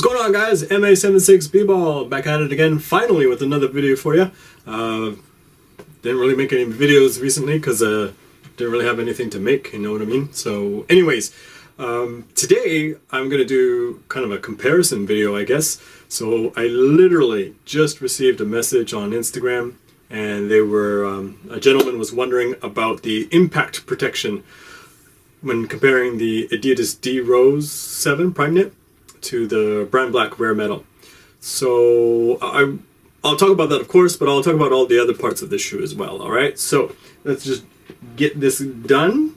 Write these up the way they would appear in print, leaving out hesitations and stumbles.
going on, guys? MA76B-Ball back at it again, finally with another video for you. Didn't really make any videos recently because didn't really have anything to make, you know what I mean? So anyways, today I'm going to do kind of a comparison video, I guess. So I literally just received a message on Instagram, and they were, a gentleman was wondering about the impact protection when comparing the Adidas D.Rose 7 Primeknit to the Brandblack Rare Metal. So I'll talk about that, of course, but I'll talk about all the other parts of this shoe as well, alright? So let's just get this done.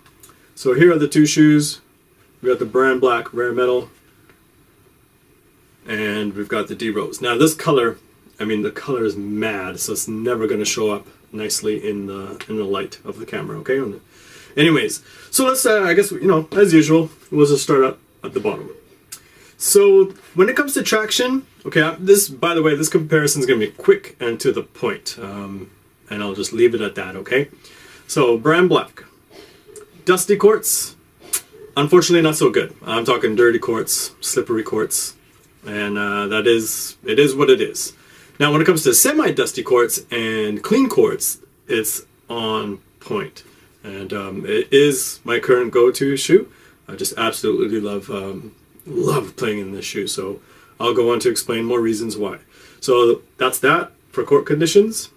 So here are the two shoes. We got the Brandblack Rare Metal, and we've got the D.Rose. Now this color, I mean, the color is mad, so it's never going to show up nicely in the light of the camera, okay? Anyways, so let's, I guess, you know, as usual, we'll just start up at the bottom. So when it comes to traction, okay, this, by the way, this comparison is going to be quick and to the point, and I'll just leave it at that, okay? So Brandblack, dusty quartz, unfortunately not so good. I'm talking dirty quartz, slippery quartz, and it is what it is. Now when it comes to semi-dusty quartz and clean quartz, it's on point. And it is my current go-to shoe. I just absolutely love playing in this shoe. So I'll go on to explain more reasons why. So that's that for court conditions.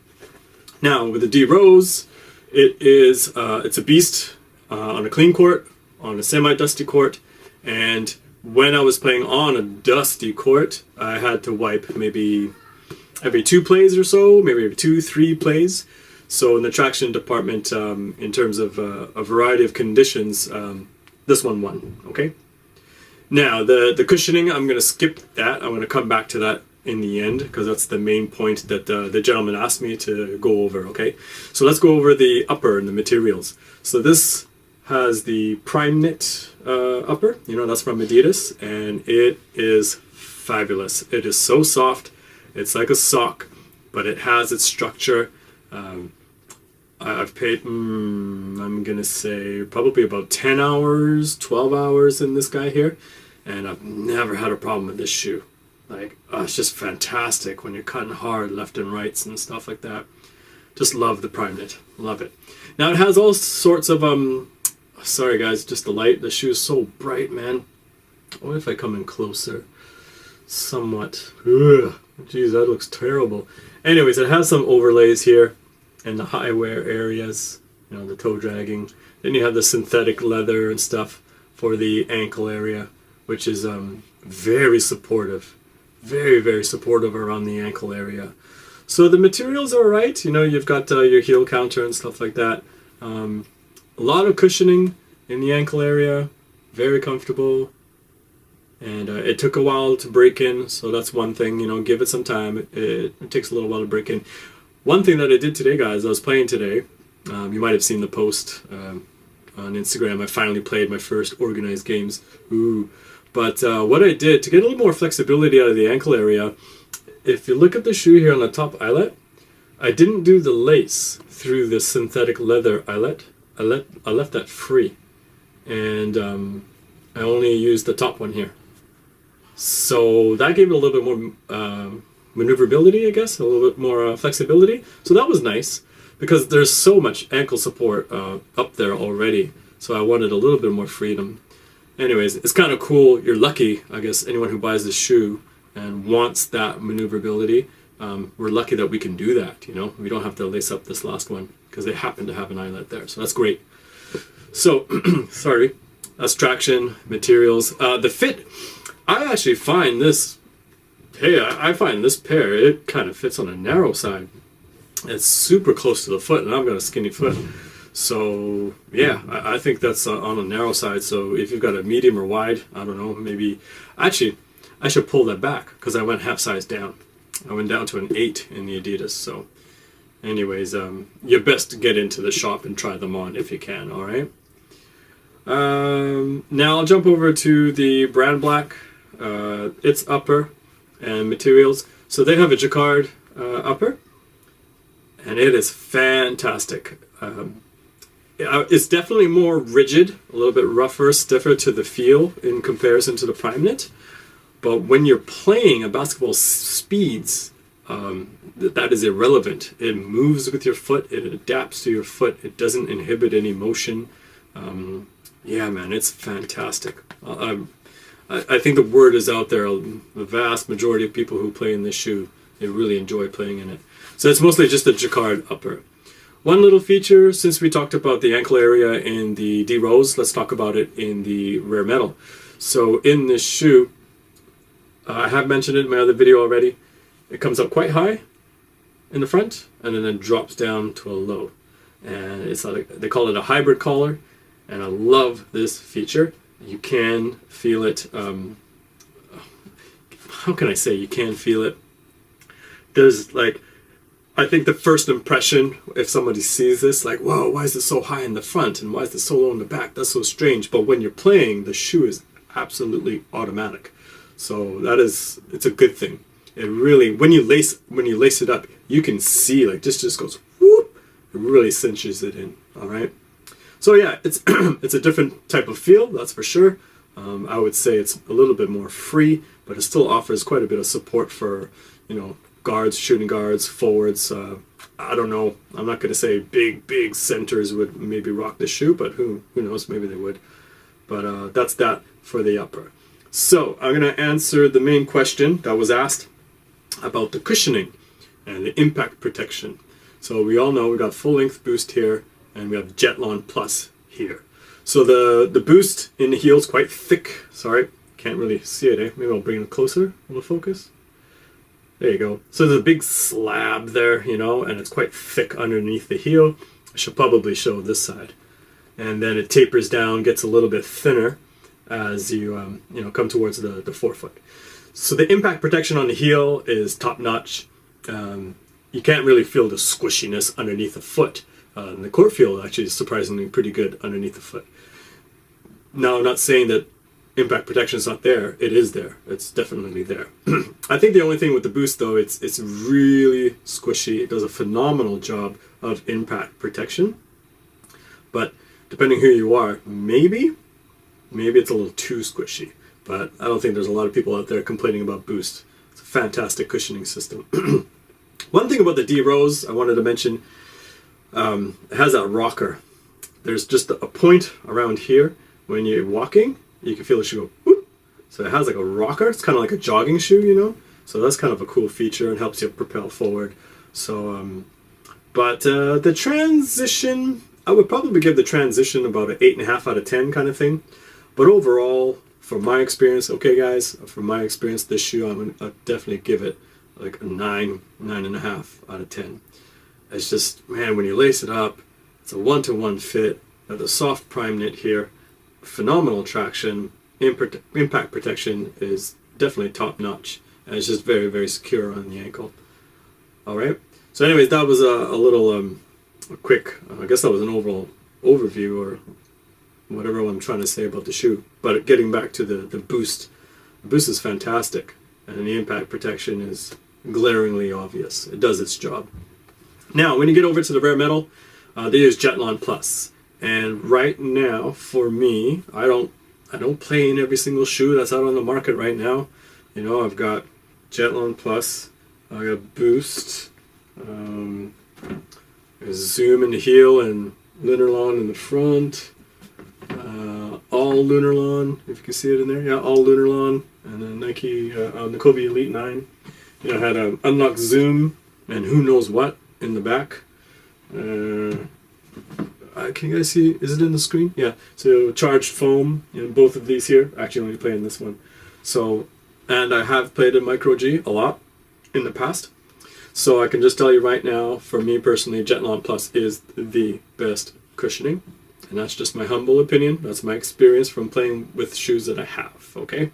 Now with the D.Rose, it's a beast on a clean court, on a semi-dusty court, and when I was playing on a dusty court, I had to wipe maybe every 2 plays or so, maybe every 2-3 plays. So in the traction department, in terms of a variety of conditions, this one won, okay? Now, the cushioning, I'm going to skip that. I'm going to come back to that in the end, because that's the main point that the gentleman asked me to go over, okay? So let's go over the upper and the materials. So this has the Primeknit upper, you know, that's from Adidas, and it is fabulous. It is so soft. It's like a sock, but it has its structure. I've paid, I'm gonna say probably about 10 hours, 12 hours in this guy here, and I've never had a problem with this shoe. Like, it's just fantastic when you're cutting hard left and rights and stuff like that. Just love the Primeknit, love it. Now it has all sorts of, sorry guys, just the light, the shoe is so bright, man. What if I come in closer? Somewhat. Ugh, geez, that looks terrible. Anyways, it has some overlays here in the high wear areas, you know, the toe dragging. Then you have the synthetic leather and stuff for the ankle area, which is very supportive, very supportive around the ankle area. So the materials are right. You know, you've got your heel counter and stuff like that. A lot of cushioning in the ankle area, very comfortable. And it took a while to break in, so that's one thing, you know, give it some time. It takes a little while to break in. One thing that I did today, guys, I was playing today. You might have seen the post on Instagram. I finally played my first organized games. Ooh. But what I did, to get a little more flexibility out of the ankle area, if you look at the shoe here on the top eyelet, I didn't do the lace through the synthetic leather eyelet. I left that free. And I only used the top one here. So that gave it a little bit more maneuverability, I guess, a little bit more flexibility. So that was nice, because there's so much ankle support up there already. So I wanted a little bit more freedom. Anyways, it's kind of cool. You're lucky, I guess, anyone who buys this shoe and wants that maneuverability. We're lucky that we can do that, you know. We don't have to lace up this last one, because they happen to have an eyelet there. So that's great. So, sorry, that's traction, materials. The fit, I actually find this, hey, I find this pair, it kind of fits on a narrow side. It's super close to the foot, and I've got a skinny foot. So, yeah, I think that's on a narrow side. So if you've got a medium or wide, I don't know, maybe, actually, I should pull that back, because I went half size down. I went down to an 8 in the Adidas. So anyways, you're best to get into the shop and try them on if you can, all right? Now I'll jump over to the Brandblack. Its upper and materials. So they have a jacquard upper, and it is fantastic. It's definitely more rigid, a little bit rougher, stiffer to the feel in comparison to the Primeknit. But when you're playing at basketball speeds, that is irrelevant. It moves with your foot. It adapts to your foot. It doesn't inhibit any motion. Yeah, man, it's fantastic. I think the word is out there. The vast majority of people who play in this shoe, they really enjoy playing in it. So it's mostly just a jacquard upper. One little feature, since we talked about the ankle area in the D.Rose, let's talk about it in the Rare Metal. So in this shoe, I have mentioned it in my other video already, it comes up quite high in the front and then it drops down to a low. And it's like, they call it a hybrid collar, and I love this feature. You can feel it, how can I say you can feel it? There's like, I think the first impression, if somebody sees this, like, whoa, why is it so high in the front and why is it so low in the back? That's so strange. But when you're playing, the shoe is absolutely automatic. So it's a good thing. It really, when you lace it up, you can see like this just goes whoop. It really cinches it in. All right. So yeah, it's it's a different type of feel, that's for sure. I would say it's a little bit more free, but it still offers quite a bit of support for, guards, shooting guards, forwards. I don't know. I'm not going to say big centers would maybe rock the shoe, but who knows? Maybe they would. But that's that for the upper. So I'm going to answer the main question that was asked about the cushioning and the impact protection. So we all know we got full length boost here, and we have Jetlon Plus here. So the boost in the heel is quite thick. Sorry, can't really see it, eh? Maybe I'll bring it closer. Will it focus? There you go. So there's a big slab there, and it's quite thick underneath the heel. I should probably show this side. And then it tapers down, gets a little bit thinner as you come towards the forefoot. So the impact protection on the heel is top notch. You can't really feel the squishiness underneath the foot. And the court feel actually is surprisingly pretty good underneath the foot. Now, I'm not saying that impact protection is not there. It is there. It's definitely there. I think the only thing with the boost, though, it's really squishy. It does a phenomenal job of impact protection. But depending who you are, maybe it's a little too squishy. But I don't think there's a lot of people out there complaining about boost. It's a fantastic cushioning system. One thing about the D.Rose I wanted to mention, it has that rocker. There's just a point around here when you're walking. You can feel the shoe go whoop. So it has like a rocker. It's kind of like a jogging shoe, So that's kind of a cool feature and helps you propel forward. So, but the transition, I would probably give the transition about an 8.5 out of 10 kind of thing. But overall, from my experience, okay guys, from my experience, this shoe, I'll definitely give it like a 9.5 out of 10. It's just, man, when you lace it up, it's a one-to-one fit. Got the soft Primeknit here, phenomenal traction. Impact protection is definitely top-notch, and it's just very, very secure on the ankle. All right. So, anyways, that was a little a quick. I guess that was an overall overview or whatever I'm trying to say about the shoe. But getting back to the boost, the boost is fantastic, and the impact protection is glaringly obvious. It does its job. Now, when you get over to the Rare Metal, they use Jetlon Plus, and right now, for me, I don't play in every single shoe that's out on the market right now. I've got Jetlon Plus, I got Boost, Zoom in the heel, and Lunarlon in the front. All Lunarlon, if you can see it in there, yeah, all Lunarlon, and then Nike, the Kobe Elite 9. I had an Unlock Zoom, and who knows what in the back. Can you guys see? Is it in the screen? Yeah. So charged foam in both of these here. Actually, only playing this one. So, and I have played in Micro G a lot in the past. So I can just tell you right now, for me personally, Jetlon Plus is the best cushioning, and that's just my humble opinion. That's my experience from playing with shoes that I have. Okay.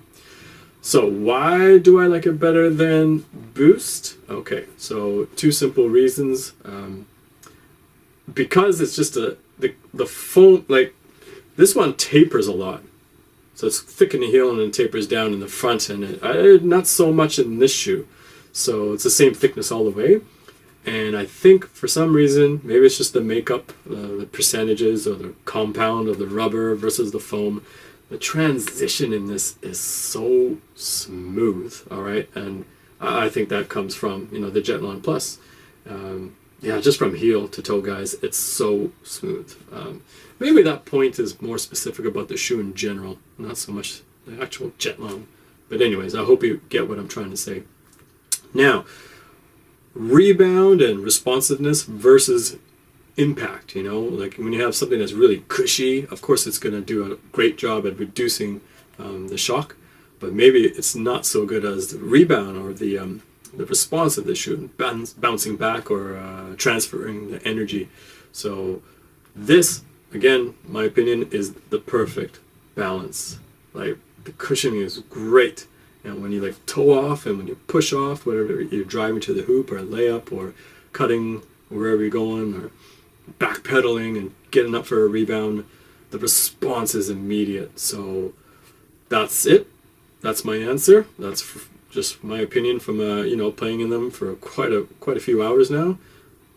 So why do I like it better than Boost? Okay, so two simple reasons. Because it's just the foam, like this one tapers a lot. So it's thick in the heel and then tapers down in the front, and not so much in this shoe. So it's the same thickness all the way. And I think for some reason, maybe it's just the makeup, the percentages or the compound of the rubber versus the foam. the transition in this is so smooth, all right? And I think that comes from, you know, the Jetlon Plus. Yeah, just from heel to toe, guys, it's so smooth. Maybe that point is more specific about the shoe in general, not so much the actual Jetlon. But anyways, I hope you get what I'm trying to say. Now, rebound and responsiveness versus impact, you know, like when you have something that's really cushy, of course it's going to do a great job at reducing the shock, but maybe it's not so good as the rebound or the response of the shoe, bouncing back or transferring the energy. So this, again, my opinion, is the perfect balance. Like, the cushioning is great, and when you like toe off and when you push off, whatever you're driving to the hoop or layup or cutting wherever you're going or backpedaling and getting up for a rebound, the response is immediate. So that's it. That's my answer. That's just my opinion from you know, playing in them for quite a few hours now.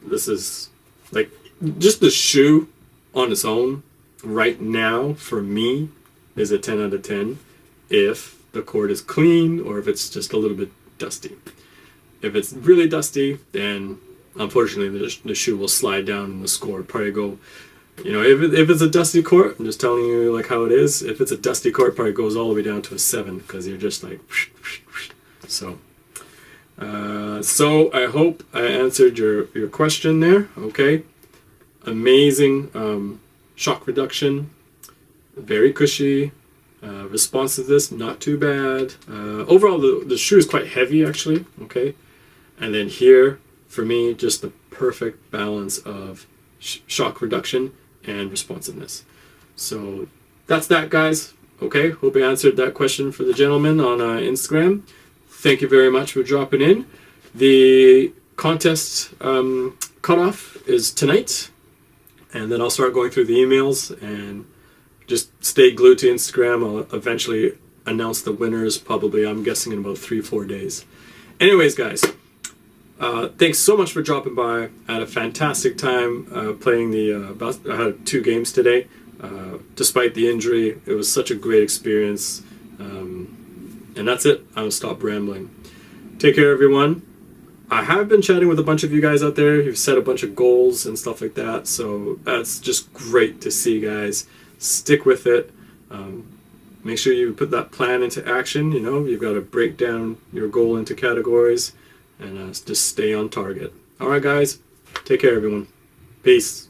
This is like just the shoe on its own right now for me is a 10 out of 10 if the cord is clean or if it's just a little bit dusty. If it's really dusty, then unfortunately the shoe will slide down and the score probably go, you know, if it's a dusty court, I'm just telling you like how it is. If it's a dusty court, it probably goes all the way down to a 7 because you're just like so. So I hope I answered your question there. Okay, amazing shock reduction, very cushy. Responsiveness, not too bad. Overall, the shoe is quite heavy actually. Okay, and then here for me, just the perfect balance of shock reduction and responsiveness. So that's that, guys. Okay, hope I answered that question for the gentleman on Instagram. Thank you very much for dropping in. The contest cutoff is tonight, and then I'll start going through the emails and just stay glued to Instagram. I'll eventually announce the winners, probably, I'm guessing, in about 3-4 days. Anyways, guys, thanks so much for dropping by. I had a fantastic time playing I had 2 games today. Despite the injury, it was such a great experience. And that's it. I'll stop rambling. Take care, everyone. I have been chatting with a bunch of you guys out there who've set a bunch of goals and stuff like that. So that's just great to see, guys. Stick with it. Make sure you put that plan into action. You know, you've got to break down your goal into categories and just stay on target. All right, guys. Take care, everyone. Peace.